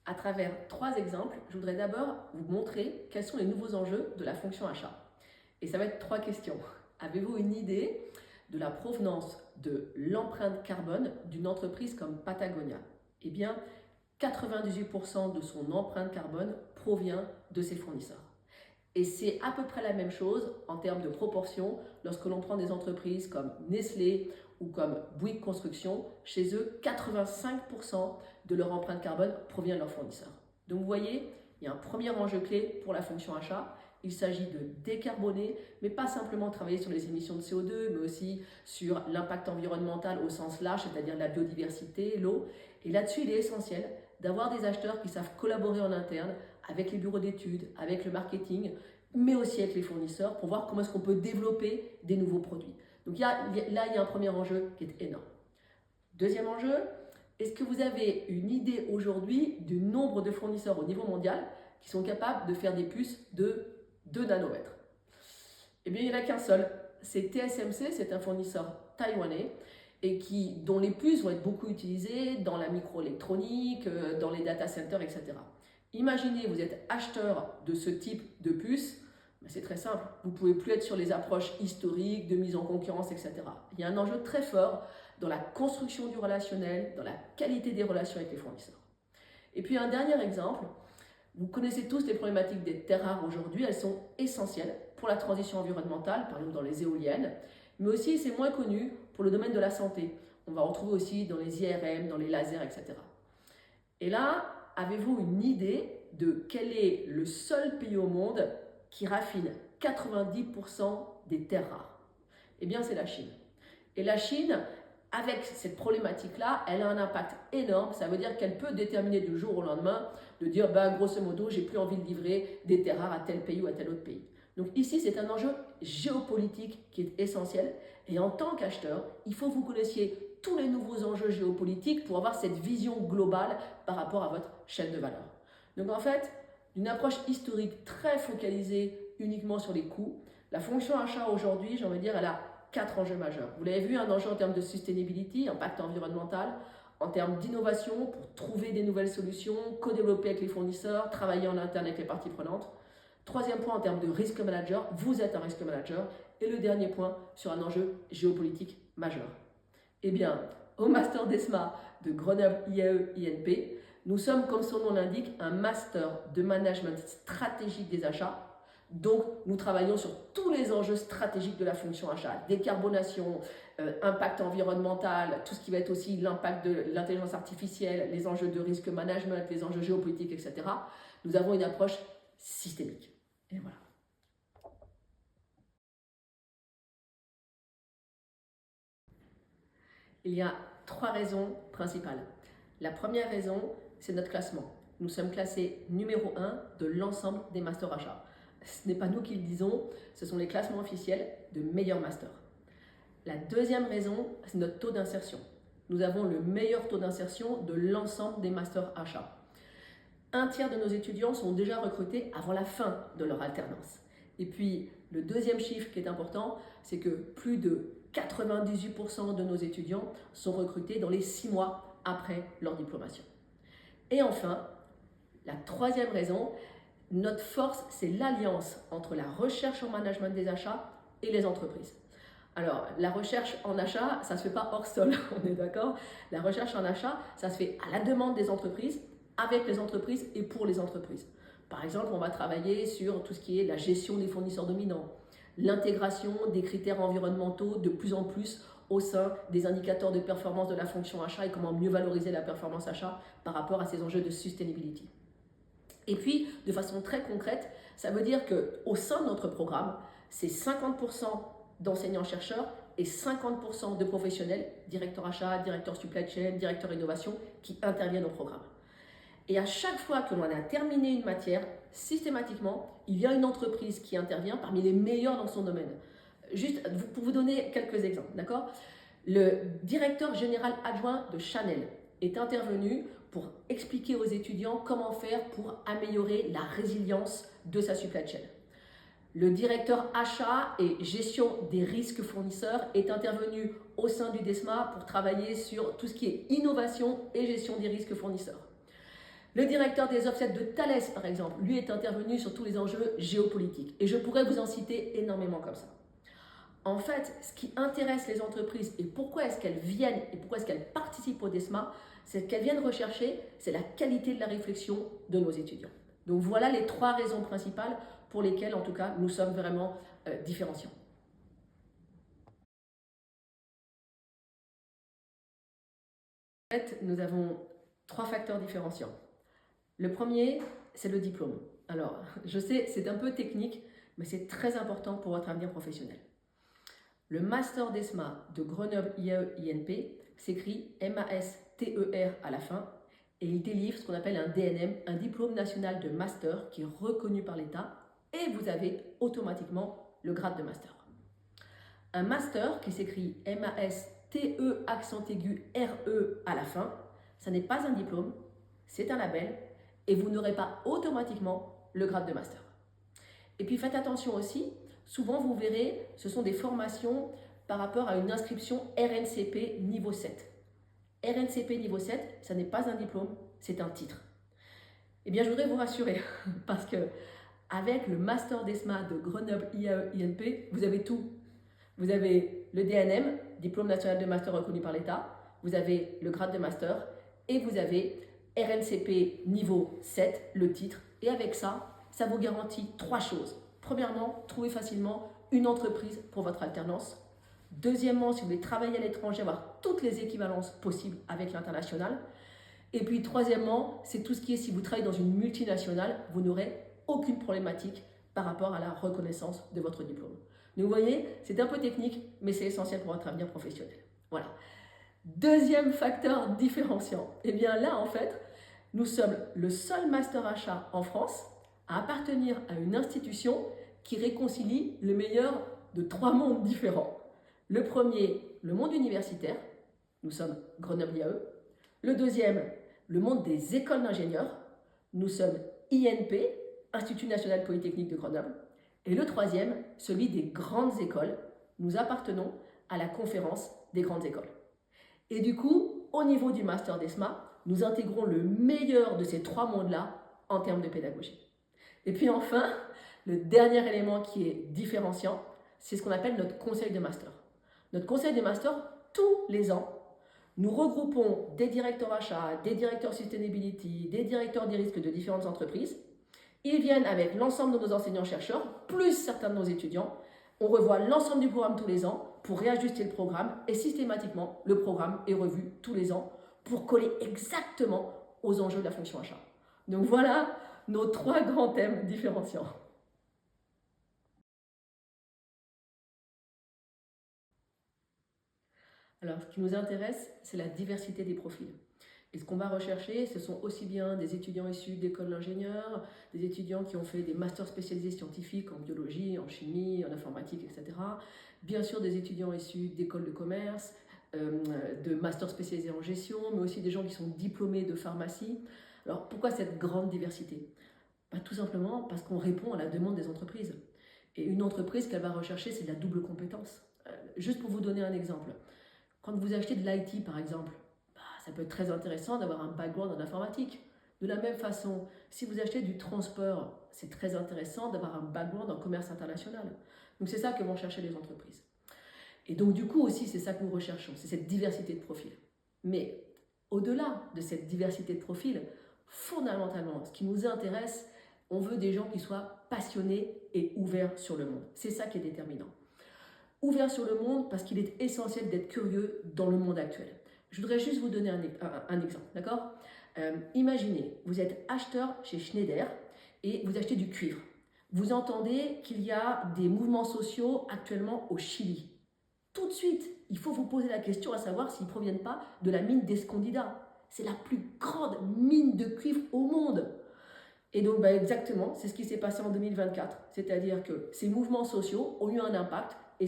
À travers 3 exemples, je voudrais d'abord vous montrer quels sont les nouveaux enjeux de la fonction achat. Et ça va être 3 questions. Avez-vous une idée de la provenance de l'empreinte carbone d'une entreprise comme Patagonia? Eh bien, 98% de son empreinte carbone provient de ses fournisseurs. Et c'est à peu près la même chose en termes de proportion lorsque l'on prend des entreprises comme Nestlé ou comme Bouygues Construction. Chez eux, 85% de leur empreinte carbone provient de leurs fournisseurs. Donc vous voyez, il y a un premier enjeu clé pour la fonction achat. Il s'agit de décarboner, mais pas simplement travailler sur les émissions de CO2, mais aussi sur l'impact environnemental au sens large, c'est-à-dire la biodiversité, l'eau. Et là-dessus, il est essentiel d'avoir des acheteurs qui savent collaborer en interne avec les bureaux d'études, avec le marketing, mais aussi avec les fournisseurs pour voir comment est-ce qu'on peut développer des nouveaux produits. Donc là, il y a un premier enjeu qui est énorme. Deuxième enjeu, est-ce que vous avez une idée aujourd'hui du nombre de fournisseurs au niveau mondial qui sont capables de faire des puces de 2 nanomètres? Eh bien, il n'y en a qu'un seul. C'est TSMC, c'est un fournisseur taïwanais et dont les puces vont être beaucoup utilisées dans la microélectronique, dans les data centers, etc. Imaginez, vous êtes acheteur de ce type de puces, c'est très simple, vous ne pouvez plus être sur les approches historiques de mise en concurrence, etc. Il y a un enjeu très fort dans la construction du relationnel, dans la qualité des relations avec les fournisseurs. Et puis un dernier exemple, vous connaissez tous les problématiques des terres rares aujourd'hui, elles sont essentielles pour la transition environnementale, par exemple dans les éoliennes, mais aussi c'est moins connu pour le domaine de la santé. On va retrouver aussi dans les IRM, dans les lasers, etc. Et là, avez-vous une idée de quel est le seul pays au monde qui raffine 90% des terres rares? Eh bien, c'est la Chine. Et la Chine, avec cette problématique-là, elle a un impact énorme. Ça veut dire qu'elle peut déterminer du jour au lendemain, de dire, grosso modo, j'ai plus envie de livrer des terres rares à tel pays ou à tel autre pays. Donc ici, c'est un enjeu géopolitique qui est essentiel. Et en tant qu'acheteur, il faut que vous connaissiez tous les nouveaux enjeux géopolitiques pour avoir cette vision globale par rapport à votre chaîne de valeur. Donc en fait, d'une approche historique très focalisée uniquement sur les coûts, la fonction achat aujourd'hui, j'ai envie de dire, elle a 4 enjeux majeurs. Vous l'avez vu, un enjeu en termes de sustainability, impact environnemental, en termes d'innovation pour trouver des nouvelles solutions, co-développer avec les fournisseurs, travailler en interne avec les parties prenantes. Troisième point en termes de risk manager, vous êtes un risk manager. Et le dernier point sur un enjeu géopolitique majeur. Eh bien, au Master d'ESMA de Grenoble IAE INP, nous sommes, comme son nom l'indique, un master de management stratégique des achats. Donc, nous travaillons sur tous les enjeux stratégiques de la fonction achat, décarbonation, impact environnemental, tout ce qui va être aussi l'impact de l'intelligence artificielle, les enjeux de risque management, les enjeux géopolitiques, etc. Nous avons une approche systémique. Et voilà. Il y a 3 raisons principales. La première raison, c'est notre classement. Nous sommes classés numéro 1 de l'ensemble des masters achats. Ce n'est pas nous qui le disons, ce sont les classements officiels de meilleurs masters. La deuxième raison, c'est notre taux d'insertion. Nous avons le meilleur taux d'insertion de l'ensemble des masters achats. Un tiers de nos étudiants sont déjà recrutés avant la fin de leur alternance. Et puis, le deuxième chiffre qui est important, c'est que plus de 98% de nos étudiants sont recrutés dans les 6 mois après leur diplomation. Et enfin, la troisième raison, notre force, c'est l'alliance entre la recherche en management des achats et les entreprises. Alors, la recherche en achat, ça ne se fait pas hors sol, on est d'accord? La recherche en achat, ça se fait à la demande des entreprises, avec les entreprises et pour les entreprises. Par exemple, on va travailler sur tout ce qui est la gestion des fournisseurs dominants, l'intégration des critères environnementaux de plus en plus au sein des indicateurs de performance de la fonction achat et comment mieux valoriser la performance achat par rapport à ces enjeux de sustainability. Et puis, de façon très concrète, ça veut dire qu'au sein de notre programme, c'est 50% d'enseignants-chercheurs et 50% de professionnels, directeurs achat, directeurs supply chain, directeurs innovation, qui interviennent au programme. Et à chaque fois que l'on a terminé une matière, systématiquement, il y a une entreprise qui intervient parmi les meilleurs dans son domaine. Juste pour vous donner quelques exemples, d'accord? Le directeur général adjoint de Chanel est intervenu pour expliquer aux étudiants comment faire pour améliorer la résilience de sa supply chain. Le directeur achat et gestion des risques fournisseurs est intervenu au sein du DESMA pour travailler sur tout ce qui est innovation et gestion des risques fournisseurs. Le directeur des offsets de Thales, par exemple, lui est intervenu sur tous les enjeux géopolitiques. Et je pourrais vous en citer énormément comme ça. En fait, ce qui intéresse les entreprises et pourquoi est-ce qu'elles viennent et pourquoi est-ce qu'elles participent au DESMA, c'est qu'elles viennent rechercher, c'est la qualité de la réflexion de nos étudiants. Donc voilà les 3 raisons principales pour lesquelles, en tout cas, nous sommes vraiment différenciants. En fait, nous avons 3 facteurs différenciants. Le premier, c'est le diplôme. Alors, je sais, c'est un peu technique, mais c'est très important pour votre avenir professionnel. Le Master DESMA de Grenoble IAE-INP s'écrit MASTER à la fin et il délivre ce qu'on appelle un DNM, un diplôme national de master qui est reconnu par l'État et vous avez automatiquement le grade de master. Un master qui s'écrit MASTE accent aigu RE à la fin, ça n'est pas un diplôme, c'est un label et vous n'aurez pas automatiquement le grade de master. Et puis faites attention aussi, souvent vous verrez, ce sont des formations par rapport à une inscription RNCP niveau 7. RNCP niveau 7, ça n'est pas un diplôme, c'est un titre. Eh bien je voudrais vous rassurer, parce que avec le Master DESMA de Grenoble IAE-INP, vous avez tout. Vous avez le DNM, Diplôme national de master reconnu par l'État, vous avez le grade de master et vous avez RNCP niveau 7, le titre. Et avec ça, ça vous garantit 3 choses. Premièrement, trouvez facilement une entreprise pour votre alternance. Deuxièmement, si vous voulez travailler à l'étranger, avoir toutes les équivalences possibles avec l'international. Et puis troisièmement, c'est tout ce qui est, si vous travaillez dans une multinationale, vous n'aurez aucune problématique par rapport à la reconnaissance de votre diplôme. Donc vous voyez, c'est un peu technique, mais c'est essentiel pour votre avenir professionnel. Voilà. Deuxième facteur différenciant. Eh bien là, en fait, nous sommes le seul master achat en France à appartenir à une institution qui réconcilie le meilleur de 3 mondes différents. Le premier, le monde universitaire. Nous sommes Grenoble IAE. Le deuxième, le monde des écoles d'ingénieurs. Nous sommes INP, Institut national polytechnique de Grenoble. Et le troisième, celui des grandes écoles. Nous appartenons à la conférence des grandes écoles. Et du coup, au niveau du Master DESMA, nous intégrons le meilleur de ces 3 mondes-là en termes de pédagogie. Et puis enfin, le dernier élément qui est différenciant, c'est ce qu'on appelle notre conseil de master. Notre conseil de master, tous les ans, nous regroupons des directeurs achats, des directeurs sustainability, des directeurs des risques de différentes entreprises. Ils viennent avec l'ensemble de nos enseignants-chercheurs, plus certains de nos étudiants. On revoit l'ensemble du programme tous les ans pour réajuster le programme et systématiquement, le programme est revu tous les ans pour coller exactement aux enjeux de la fonction achat. Donc voilà nos 3 grands thèmes différenciants. Alors, ce qui nous intéresse, c'est la diversité des profils. Et ce qu'on va rechercher, ce sont aussi bien des étudiants issus d'écoles d'ingénieurs, des étudiants qui ont fait des masters spécialisés scientifiques en biologie, en chimie, en informatique, etc. Bien sûr, des étudiants issus d'écoles de commerce, de masters spécialisés en gestion, mais aussi des gens qui sont diplômés de pharmacie. Alors, pourquoi cette grande diversité? Tout simplement parce qu'on répond à la demande des entreprises. Et une entreprise qu'elle va rechercher, c'est de la double compétence. Juste pour vous donner un exemple. Quand vous achetez de l'IT, par exemple, ça peut être très intéressant d'avoir un background en informatique. De la même façon, si vous achetez du transport, c'est très intéressant d'avoir un background en commerce international. Donc c'est ça que vont chercher les entreprises. Et donc du coup aussi, c'est ça que nous recherchons, c'est cette diversité de profils. Mais au-delà de cette diversité de profils, fondamentalement, ce qui nous intéresse, on veut des gens qui soient passionnés et ouverts sur le monde. C'est ça qui est déterminant. Ouverts sur le monde parce qu'il est essentiel d'être curieux dans le monde actuel. Je voudrais juste vous donner un exemple, d'accord? Imaginez, vous êtes acheteur chez Schneider et vous achetez du cuivre. Vous entendez qu'il y a des mouvements sociaux actuellement au Chili. Tout de suite, il faut vous poser la question à savoir s'ils ne proviennent pas de la mine d'Escondida. C'est la plus grande mine de cuivre au monde. Et donc exactement, c'est ce qui s'est passé en 2024. C'est-à-dire que ces mouvements sociaux ont eu un impact. Et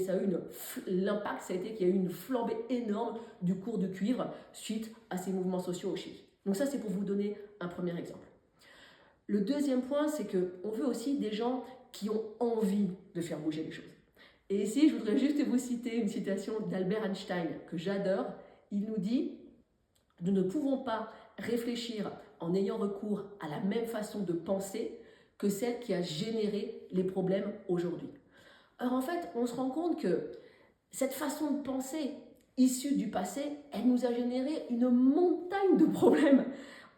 l'impact, ça a été qu'il y a eu une flambée énorme du cours du cuivre suite à ces mouvements sociaux au Chili. Donc ça, c'est pour vous donner un premier exemple. Le deuxième point, c'est qu'on veut aussi des gens qui ont envie de faire bouger les choses. Et ici, je voudrais juste vous citer une citation d'Albert Einstein que j'adore. Il nous dit « Nous ne pouvons pas réfléchir en ayant recours à la même façon de penser que celle qui a généré les problèmes aujourd'hui. Alors en fait, on se rend compte que cette façon de penser issue du passé, elle nous a généré une montagne de problèmes.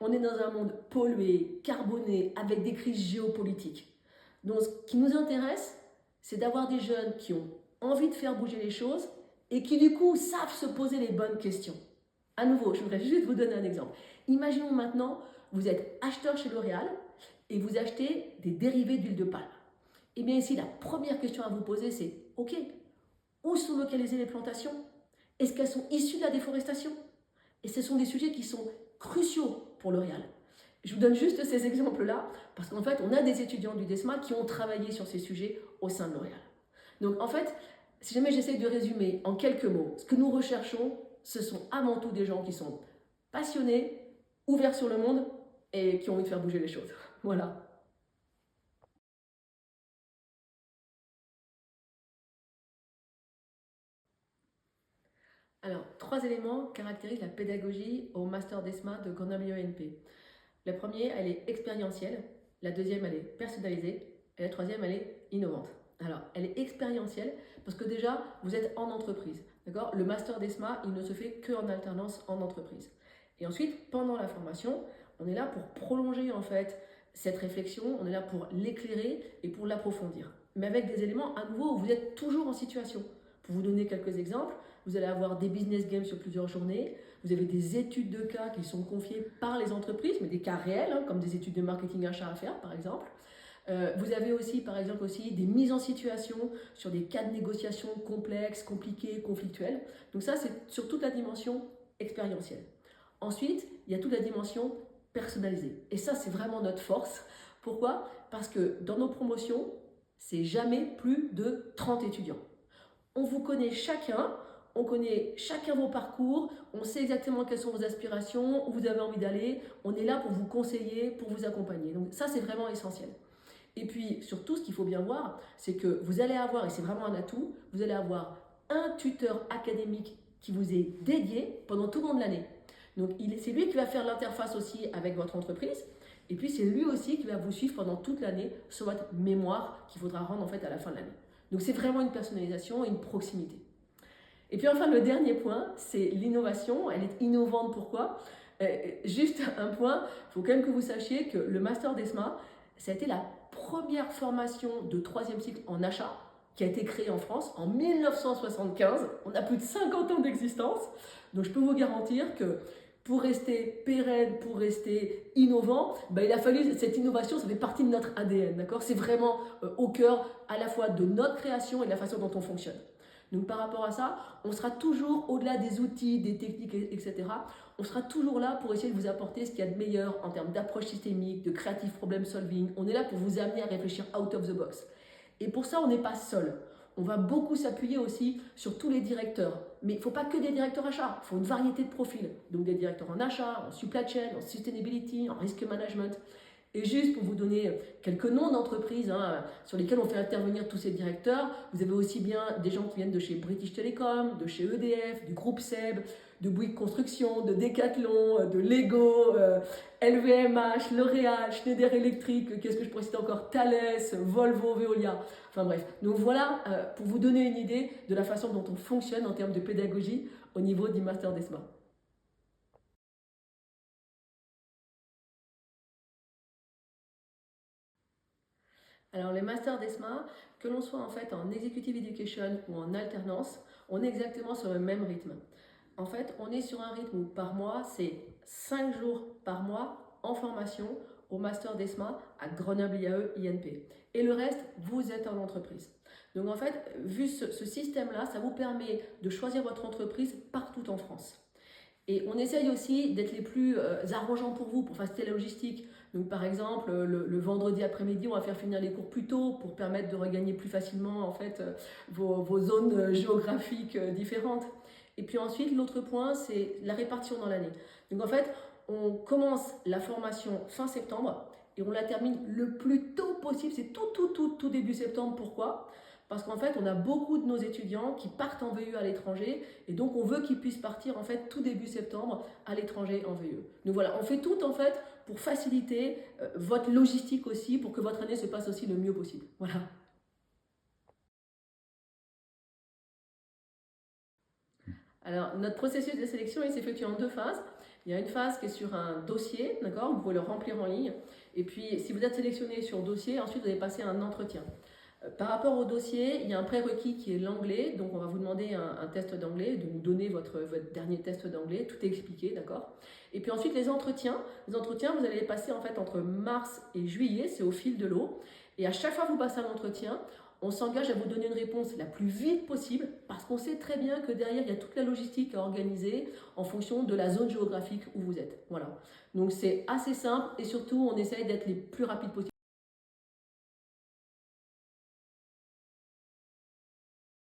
On est dans un monde pollué, carboné, avec des crises géopolitiques. Donc ce qui nous intéresse, c'est d'avoir des jeunes qui ont envie de faire bouger les choses et qui du coup savent se poser les bonnes questions. À nouveau, je voudrais juste vous donner un exemple. Imaginons maintenant, vous êtes acheteur chez L'Oréal et vous achetez des dérivés d'huile de palme. Et bien ici, la première question à vous poser, c'est ok, où sont localisées les plantations? Est-ce qu'elles sont issues de la déforestation? Et ce sont des sujets qui sont cruciaux pour L'Oréal. Je vous donne juste ces exemples-là parce qu'en fait, on a des étudiants du DESMA qui ont travaillé sur ces sujets au sein de L'Oréal. Donc en fait, si jamais j'essaie de résumer en quelques mots, ce que nous recherchons, ce sont avant tout des gens qui sont passionnés, ouverts sur le monde et qui ont envie de faire bouger les choses. Voilà. Alors, 3 éléments caractérisent la pédagogie au Master d'ESMA de Grenoble IENP. La première, elle est expérientielle. La deuxième, elle est personnalisée. Et la troisième, elle est innovante. Alors, elle est expérientielle parce que déjà, vous êtes en entreprise. D'accord? Le Master d'ESMA, il ne se fait qu'en alternance en entreprise. Et ensuite, pendant la formation, on est là pour prolonger en fait cette réflexion, on est là pour l'éclairer et pour l'approfondir. Mais avec des éléments à nouveau où vous êtes toujours en situation. Pour vous donner quelques exemples, vous allez avoir des business games sur plusieurs journées, vous avez des études de cas qui sont confiées par les entreprises, mais des cas réels, hein, comme des études de marketing achat à faire par exemple. Vous avez aussi, par exemple, aussi des mises en situation sur des cas de négociation complexes, compliqués, conflictuels. Donc ça, c'est sur toute la dimension expérientielle. Ensuite, il y a toute la dimension personnalisée. Et ça, c'est vraiment notre force. Pourquoi? Parce que dans nos promotions, c'est jamais plus de 30 étudiants. On vous connaît chacun, on connaît chacun vos parcours, on sait exactement quelles sont vos aspirations, où vous avez envie d'aller, on est là pour vous conseiller, pour vous accompagner. Donc ça, c'est vraiment essentiel. Et puis, surtout, ce qu'il faut bien voir, c'est que vous allez avoir, et c'est vraiment un atout, vous allez avoir un tuteur académique qui vous est dédié pendant tout le long de l'année. Donc, c'est lui qui va faire l'interface aussi avec votre entreprise, et puis c'est lui aussi qui va vous suivre pendant toute l'année sur votre mémoire qu'il faudra rendre en fait à la fin de l'année. Donc, c'est vraiment une personnalisation et une proximité. Et puis enfin, le dernier point, c'est l'innovation. Elle est innovante, pourquoi? Juste un point, il faut quand même que vous sachiez que le Master d'ESMA, ça a été la première formation de 3e cycle en achat qui a été créée en France en 1975. On a plus de 50 ans d'existence. Donc je peux vous garantir que pour rester pérenne, pour rester innovant, il a fallu, cette innovation, ça fait partie de notre ADN, d'accord? C'est vraiment au cœur à la fois de notre création et de la façon dont on fonctionne. Donc par rapport à ça, on sera toujours au-delà des outils, des techniques, etc. On sera toujours là pour essayer de vous apporter ce qu'il y a de meilleur en termes d'approche systémique, de creative problem solving. On est là pour vous amener à réfléchir out of the box. Et pour ça, on n'est pas seul. On va beaucoup s'appuyer aussi sur tous les directeurs. Mais il ne faut pas que des directeurs achats, il faut une variété de profils. Donc des directeurs en achat, en supply chain, en sustainability, en risk management. Et juste pour vous donner quelques noms d'entreprises sur lesquelles on fait intervenir tous ces directeurs, vous avez aussi bien des gens qui viennent de chez British Telecom, de chez EDF, du groupe SEB, de Bouygues Construction, de Decathlon, de Lego, LVMH, L'Oréal, Schneider Electric, qu'est-ce que je pourrais citer encore, Thales, Volvo, Veolia, enfin bref. Donc voilà, pour vous donner une idée de la façon dont on fonctionne en termes de pédagogie au niveau du Master d'ESMA. Alors les masters d'ESMA, que l'on soit en fait en Executive Education ou en alternance, on est exactement sur le même rythme. En fait, on est sur un rythme où par mois, c'est 5 jours par mois en formation au master d'ESMA à Grenoble IAE INP. Et le reste, vous êtes en entreprise. Donc en fait, vu ce système-là, ça vous permet de choisir votre entreprise partout en France. Et on essaye aussi d'être les plus arrangeants pour vous, pour faciliter la logistique. Donc par exemple, le vendredi après-midi, on va faire finir les cours plus tôt pour permettre de regagner plus facilement en fait, vos zones géographiques différentes. Et puis ensuite, l'autre point, c'est la répartition dans l'année. Donc en fait, on commence la formation fin septembre et on la termine le plus tôt possible. C'est tout début septembre. Pourquoi? Parce qu'en fait, on a beaucoup de nos étudiants qui partent en VUE à l'étranger et donc on veut qu'ils puissent partir en fait tout début septembre à l'étranger en VUE. Donc voilà, on fait tout en fait pour faciliter votre logistique aussi, pour que votre année se passe aussi le mieux possible. Voilà. Alors, notre processus de sélection, il s'effectue en 2 phases. Il y a une phase qui est sur un dossier, d'accord, vous pouvez le remplir en ligne. Et puis, si vous êtes sélectionné sur dossier, ensuite vous allez passer un entretien. Par rapport au dossier, il y a un prérequis qui est l'anglais. Donc, on va vous demander un test d'anglais, de nous donner votre dernier test d'anglais. Tout est expliqué, d'accord. Et puis ensuite, les entretiens. Les entretiens, vous allez les passer en fait entre mars et juillet, c'est au fil de l'eau. Et à chaque fois que vous passez un entretien, on s'engage à vous donner une réponse la plus vite possible parce qu'on sait très bien que derrière, il y a toute la logistique à organiser en fonction de la zone géographique où vous êtes. Voilà. Donc, c'est assez simple et surtout, on essaye d'être les plus rapides possible.